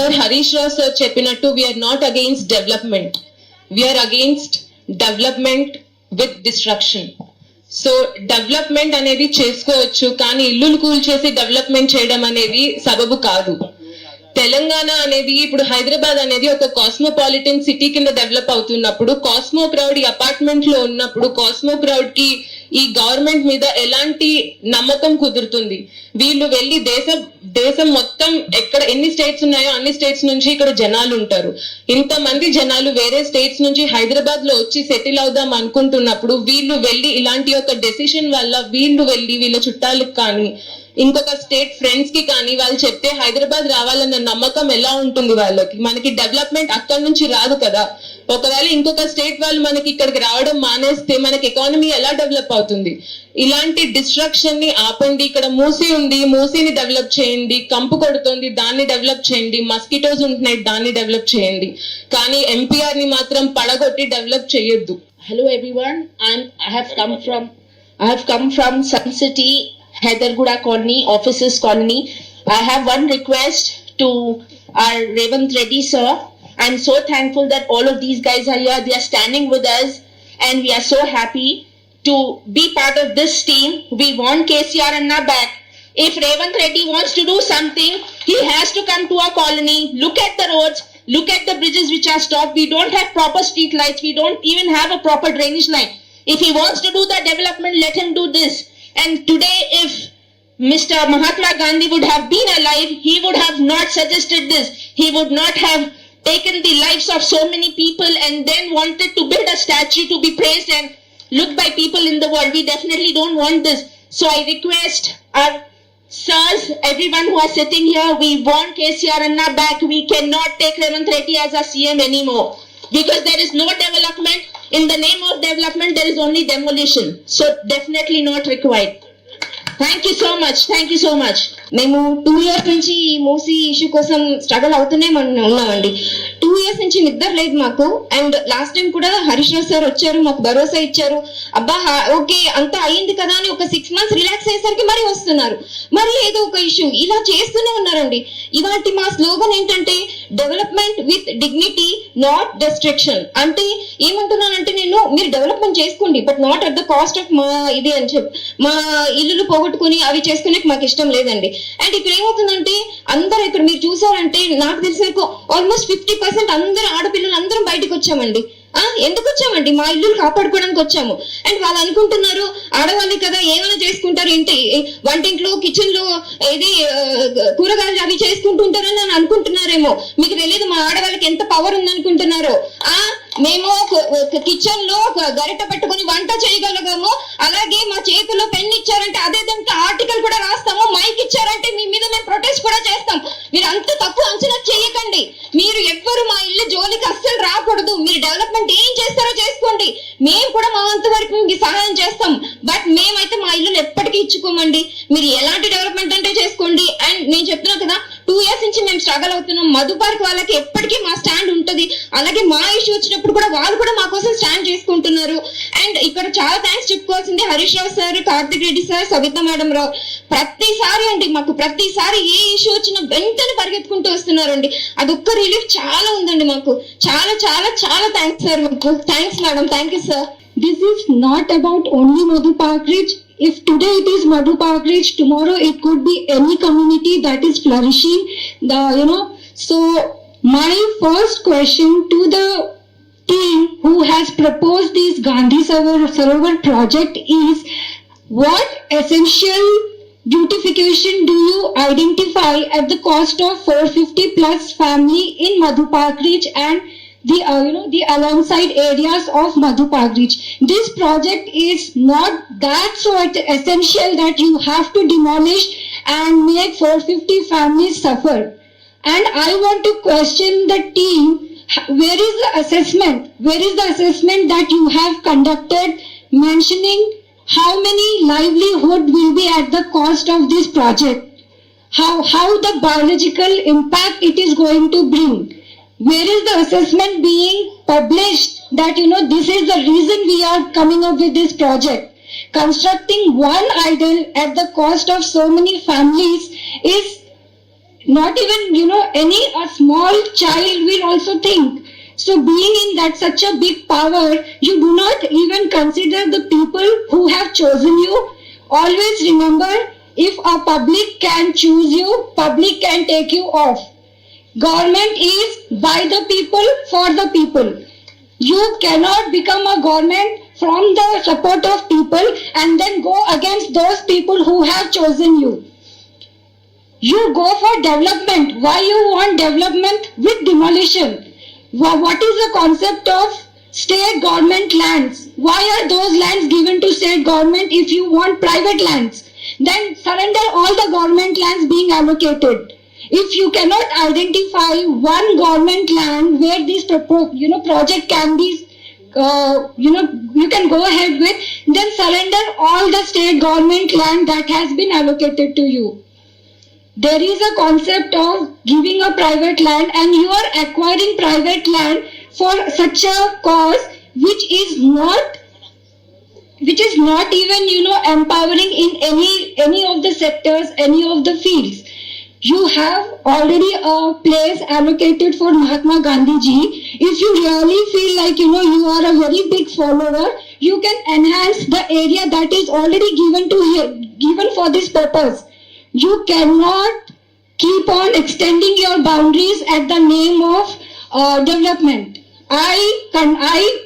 Sir Harish Rao sir cheppinattu, we are not against development. We are against development with destruction. So development అనేది చేసుకోవచ్చు, కానీ ఇల్లులు కూల్చేసి development చేయడం అనేది సబబు కాదు. తెలంగాణ అనేది ఇప్పుడు హైదరాబాద్ అనేది ఒక కాస్మోపాలిటన్ సిటీ కింద డెవలప్ అవుతున్నప్పుడు, కాస్మో క్రౌడ్ ఈ అపార్ట్మెంట్ లో ఉన్నప్పుడు కాస్మో క్రౌడ్ కి ఈ గవర్నమెంట్ మీద ఎలాంటి నమ్మకం కుదురుతుంది? వీళ్ళు వెళ్ళి దేశం మొత్తం ఎక్కడ ఎన్ని స్టేట్స్ ఉన్నాయో అన్ని స్టేట్స్ నుంచి ఇక్కడ జనాలు ఉంటారు. ఇంతమంది జనాలు వేరే స్టేట్స్ నుంచి హైదరాబాద్ లో వచ్చి సెటిల్ అవుదాం అనుకుంటున్నప్పుడు వీళ్ళు వెళ్ళి ఇలాంటి ఒక డెసిషన్ వల్ల వీళ్ళు వెళ్ళి వీళ్ళ చుట్టాలకు కానీ ఇంకొక స్టేట్ ఫ్రెండ్స్ కి కానీ వాళ్ళు చెప్తే హైదరాబాద్ రావాలన్న నమ్మకం ఎలా ఉంటుంది వాళ్ళకి? మనకి డెవలప్మెంట్ అక్కడ నుంచి రాదు కదా. ఒకవేళ ఇంకొక స్టేట్ వాళ్ళు మనకి ఇక్కడికి రావడం మానేస్తే మనకి ఎకానమీ ఎలా డెవలప్ అవుతుంది? ఇలాంటి డిస్ట్రక్షన్ ని ఆపండి. ఇక్కడ మూసీ ఉంది, మూసీని డెవలప్ చేయండి. కంపు కొడుతుంది, దాన్ని డెవలప్ చేయండి. మస్కిటోస్ ఉంటున్నాయి, దాన్ని డెవలప్ చేయండి. కానీ ఎంపీఆర్ ని మాత్రం పడగొట్టి డెవలప్ చేయొద్దు. Hello everyone, I have come from Sun City, Hyderguda colony, officers colony. I have one request to our Revanth Reddy sir. I'm so thankful that all of these guys are here. They are standing with us and we are so happy to be part of this team. We want KCR Anna back. If Revanth Reddy wants to do something, he has to come to our colony, look at the roads, look at the bridges which are stopped. We don't have proper street lights. We don't even have a proper drainage line. If he wants to do the development, let him do this. And today, if Mr. Mahatma Gandhi would have been alive, he would have not suggested this. He would not have taken the lives of so many people and then wanted to build a statue to be praised and looked by people in the world. We definitely don't want this. So I request our sirs, everyone who are sitting here, we want KCR Anna back. We cannot take Revanth Reddy as our CM anymore. Because there is no development. In the name of development, there is only demolition. So definitely not required. Thank you so much. Thank you so much. మేము 2 years నుంచి ఈ Musi issue కోసం struggle అవుతూనే ఉన్నామండి. 2 years నుంచి నిద్ర లేదు మాకు. అండ్ లాస్ట్ టైం కూడా హరీష్ రావు సార్ వచ్చారు, మాకు భరోసా ఇచ్చారు. అబ్బా ఓకే అంతా అయ్యింది కదా అని ఒక 6 months రిలాక్స్ అయ్యేసరికి మరి వస్తున్నారు, మరి ఏదో ఒక ఇష్యూ ఇలా చేస్తూనే ఉన్నారండి. ఇవాటి మా స్లోగన్ ఏంటంటే development with dignity, not destruction. అంటే ఏమంటున్నానంటే నేను మీరు డెవలప్మెంట్ చేసుకోండి, but not at the cost of మా ఇది అని చెప్పి మా ఇల్లులు పోగొట్టుకుని అవి చేసుకునే మాకు ఇష్టం లేదండి. అండ్ ఇక్కడ ఏమవుతుందంటే అందరూ ఇక్కడ మీరు చూసారంటే నాకు తెలిసే ఆల్మోస్ట్ 50% అందరూ ఆడపిల్లలు అందరం బయటకు వచ్చామండి. ఎందుకు వచ్చామండి? మా ఇల్లు కాపాడుకోవడానికి వచ్చాము. అండ్ వాళ్ళు అనుకుంటున్నారు ఆడవాళ్ళే కదా ఏమైనా చేసుకుంటారు, ఇంటి వంటింట్లో కిచెన్ లో ఇది కూరగాయలు అవి చేసుకుంటుంటారని అని అనుకుంటున్నారేమో. మీకు తెలియదు మా ఆడవాళ్ళకి ఎంత పవర్ ఉందనుకుంటున్నారో. మేము కిచెన్ లో గరిట పెట్టుకుని వంట చేయగలగాము, అలాగే మా చేతిలో పెన్ ఇచ్చారంటే అదే దాంట్లో ఆర్టికల్ కూడా రాస్తాము, మైక్ ఇచ్చారంటే మీ మీద మేము ప్రొటెస్ట్ కూడా చేస్తాం. మీరు అంత తక్కువ అంచనా చేయకండి. మీరు ఎవ్వరు మా ఇల్లు జోలికి అస్సలు రాకూడదు. మీరు డెవలప్మెంట్ ఏం చేస్తారో చేసుకోండి, మేము కూడా మా వంతు వరకు మీకు సహాయం చేస్తాం. బట్ మేమైతే మా ఇల్లు ఎప్పటికీ ఇచ్చుకోమండి. మీరు ఎలాంటి డెవలప్మెంట్ అంటే చేసుకోండి. అండ్ నేను చెప్తున్నా కదా 2 years నుంచి మేము స్ట్రగల్ అవుతున్నాం. మధు పార్క్ వాళ్ళకి ఎప్పటికీ మా స్టాండ్ ఉంటుంది. అలాగే మా ఇష్యూ వచ్చినప్పుడు కూడా వాళ్ళు కూడా మా కోసం స్టాండ్ చేసుకుంటున్నారు. అండ్ ఇక్కడ చాలా థ్యాంక్స్ చెప్పుకోవాల్సింది Harish Rao sir, Karthik Reddy sir, Savitha madam Rao. ప్రతిసారి అండి మాకు ప్రతిసారి ఏ ఇష్యూ వచ్చినా వెంటనే పరిగెత్తుకుంటూ వస్తున్నారండి. అదొక్క రిలీఫ్ చాలా ఉందండి మాకు. చాలా చాలా చాలా థ్యాంక్స్ సార్. మాకు thanks madam. Thank you sir. This is not about only Madhu Park Ridge. If today it is Madhu Park Ridge, tomorrow it could be any community that is flourishing. So my first question to the team who has proposed this Gandhi Sarovar project is, what essential beautification do you identify at the cost of 450 plus family in Madhu Park Ridge and the alongside areas of Madhu Park Ridge? This project is not that so essential that you have to demolish and make 450 families suffer. And I want to question the team, where is the assessment? Where is the assessment that you have conducted mentioning how many livelihood will be at the cost of this project? How the biological impact it is going to bring? Where is the assessment being published that this is the reason we are coming up with this project? Constructing one idol at the cost of so many families is Not even, a small child will also think. So being in that such a big power, you do not even consider the people who have chosen you. Always remember, if a public can choose you, public can take you off. Government is by the people, for the people. You cannot become a government from the support of people and then go against those people who have chosen you. You go for development. Why you want development with demolition? What is the concept of state government lands? Why are those lands given to state government if you want private lands? Then surrender all the government lands being allocated. If you cannot identify one government land where this project can be, you can go ahead with, then surrender all the state government land that has been allocated to you. There is a concept of giving a private land, and you are acquiring private land for such a cause which is not even empowering in any of the sectors, any of the fields. You have already a place allocated for Mahatma Gandhi ji. If you really feel like you are a very big follower, you can enhance the area that is already given for this purpose. You cannot keep on extending your boundaries at the name of development. I,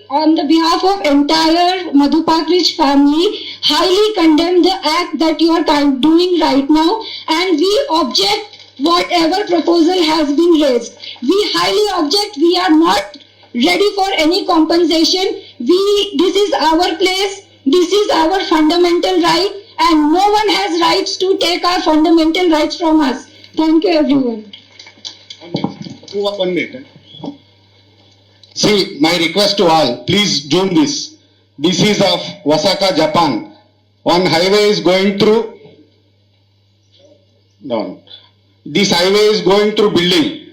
on the behalf of entire Madhu Park Ridge family, highly condemn the act that you are doing right now, and we object whatever proposal has been raised. We highly object. We are not ready for any compensation. This is our place. This is our fundamental right, and no one has rights to take our fundamental rights from us. Thank you, everyone. 1 minute. See, my request to all, please zoom this. This is of Osaka, Japan. One highway is going through. No. This highway is going through building.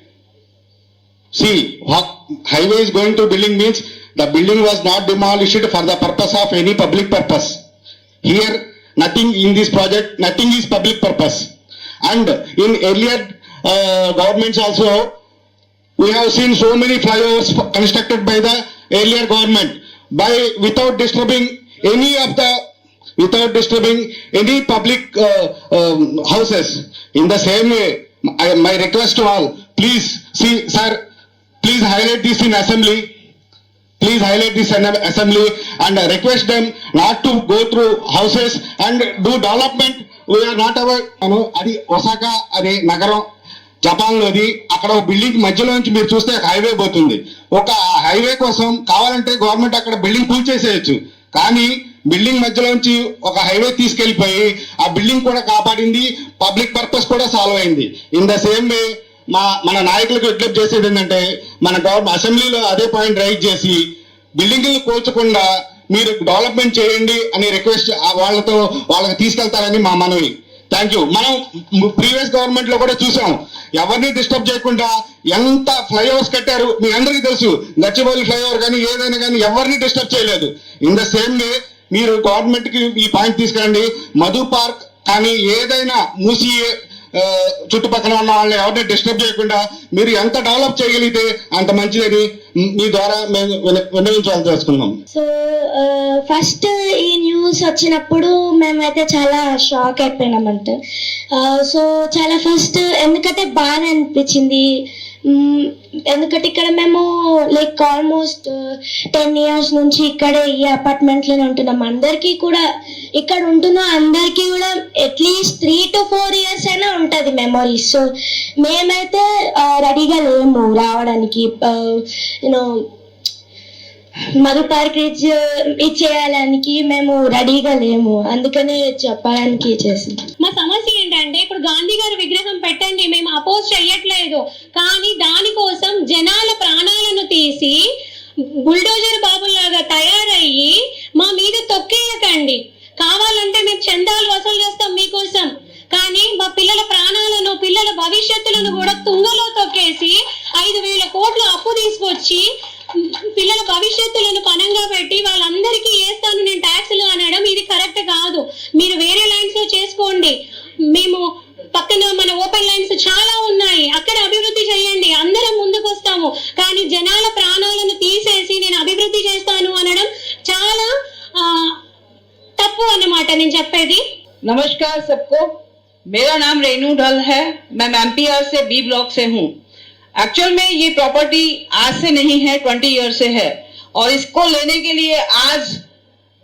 See, highway is going through building means the building was not demolished for the purpose of any public purpose. Here, nothing in this project, nothing is public purpose. And in earlier governments also, we have seen so many flyovers constructed by the earlier government without disturbing any public houses. In the same way, my request to all, please see, sir, please highlight this in assembly. Please highlight this in assembly and request them not to go through houses and do development. We are not Adi Osaka, Adi Nagaram. Japan లోది అక్కడ ఒక building మధ్యలో నుంచి మీరు చూస్తే highway పోతుంది. ఒక highway కోసం కావాలంటే గవర్నమెంట్ అక్కడ బిల్డింగ్ కూల్చేసేయచ్చు, కానీ బిల్డింగ్ మధ్యలో నుంచి ఒక హైవే తీసుకెళ్లిపోయి ఆ బిల్డింగ్ కూడా కాపాడింది, పబ్లిక్ పర్పస్ కూడా సాల్వ్ అయింది. ఇన్ ద సేమ్ వే మన నాయకులకు విజ్ఞప్తి చేసేది ఏంటంటే, మన గవర్నమెంట్ అసెంబ్లీలో అదే పాయింట్ రైజ్ చేసి బిల్డింగ్లు కూల్చకుండా మీరు డెవలప్మెంట్ చేయండి అని రిక్వెస్ట్ వాళ్ళకి తీసుకెళ్తారని మా మనవి. Thank you. మనం ప్రీవియస్ గవర్నమెంట్ లో కూడా చూసాం, ఎవరిని డిస్టర్బ్ చేయకుండా ఎంత ఫ్లైఓవర్స్ కట్టారు మీ అందరికీ తెలుసు. గచ్చిబౌలి ఫ్లైఓవర్ కానీ ఏదైనా కానీ ఎవరిని డిస్టర్బ్ చేయలేదు. ఇన్ ద సేమ్ వే మీరు గవర్నమెంట్ కి ఈ పాయింట్ తీసుకురండి. మధు పార్క్ కానీ ఏదైనా మూసి చుట్టుపక్కల ఉన్న వాళ్ళని ఎవరిని డిస్టర్బ్ చేయకుండా మీరు ఎంత డెవలప్ చేయగలిగితే అంత మంచిదని మీ ద్వారా మేము విన్నవించాలని తెలుసుకున్నాం. సో ఫస్ట్ ఈ న్యూస్ వచ్చినప్పుడు మేమైతే చాలా షాక్ అయిపోయినామంట. సో చాలా ఫస్ట్ ఎందుకంటే బాగా అనిపించింది, ఎందుకంటే ఇక్కడ మేము లైక్ ఆల్మోస్ట్ 10 years నుంచి ఇక్కడే ఈ అపార్ట్మెంట్ లోనే ఉంటున్నాం. అందరికీ కూడా ఇక్కడ ఉంటున్న అందరికీ కూడా అట్లీస్ట్ 3 to 4 years అయినా ఉంటది మెమరీస్. సో మేమైతే రెడీగా లేము రావడానికి, మధు పార్క్ రిడ్జ్ ఇచ్చేయాలని మేము రెడీగా లేము, అందుకనే చెప్పడానికి చేసింది. మా సమస్య ఏంటంటే, ఇప్పుడు గాంధీ గారి విగ్రహం పెట్టండి, మేము అపోజ్ చెయ్యట్లేదు, కానీ దానికోసం జనాల ప్రాణాలను తీసి బుల్డోజర్ బాబులాగా తయారయ్యి మా మీద తొక్కేయకండి. కావాలంటే మేము చందాలు వసూలు చేస్తాం మీకోసం, కానీ మా పిల్లల ప్రాణాలను, పిల్లల భవిష్యత్తులను కూడా తుంగలో తొక్కేసి 5,000 కోట్ల అప్పు తీసుకొచ్చి పిల్లల భవిష్యత్తులను పణంగా పెట్టి వాళ్ళందరికీ వేస్తాను నేను ట్యాక్సులు అనడం ఇది కరెక్ట్ కాదు. మీరు వేరే లైన్స్ లో చేసుకోండి. మేము పక్కన మన ఓపెన్ లైన్స్ చాలా ఉన్నాయి, అక్కడ అభివృద్ధి చేయండి, అందరం ముందుకు వస్తాము. కానీ జనాల ప్రాణాలను తీసేసి నేను అభివృద్ధి చేస్తాను అనడం చాలా తప్పు అన్నమాట నేను చెప్పేది. नमस्कार सबको, मेरा नाम रेनू ढल है, मैं एमपीआर से बी ब्लॉक से हूँ. एक्चुअल में ये प्रॉपर्टी आज से नहीं है, 20 ईयर से है, और इसको लेने के लिए आज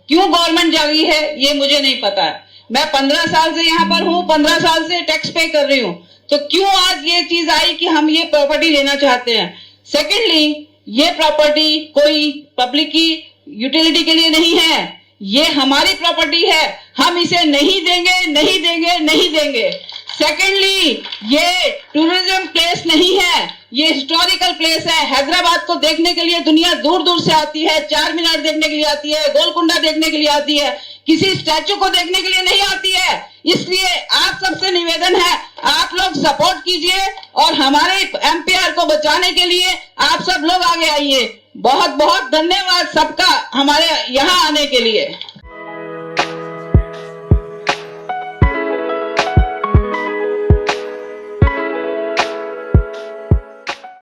क्यों गवर्नमेंट जागी है ये मुझे नहीं पता है. मैं 15 साल से यहाँ पर हूँ, 15 साल से टैक्स पे कर रही हूँ, तो क्यों आज ये चीज आई कि हम ये प्रॉपर्टी लेना चाहते हैं. सेकेंडली, ये प्रॉपर्टी कोई पब्लिक की यूटिलिटी के लिए नहीं है, ये हमारी प्रॉपर्टी है, हम इसे नहीं देंगे, नहीं देंगे, नहीं देंगे. सेकेंडली, ये टूरिज्म प्लेस नहीं है, ये हिस्टोरिकल प्लेस है. हैदराबाद को देखने के लिए दुनिया दूर दूर से आती है, चार मीनार देखने के लिए आती है, गोलकुंडा देखने के लिए आती है, किसी स्टैचू को देखने के लिए नहीं आती है. इसलिए आप सबसे निवेदन है, आप लोग सपोर्ट कीजिए और हमारे एमपीआर को बचाने के लिए आप सब लोग आगे आइए. बहुत बहुत धन्यवाद सबका हमारे यहाँ आने के लिए.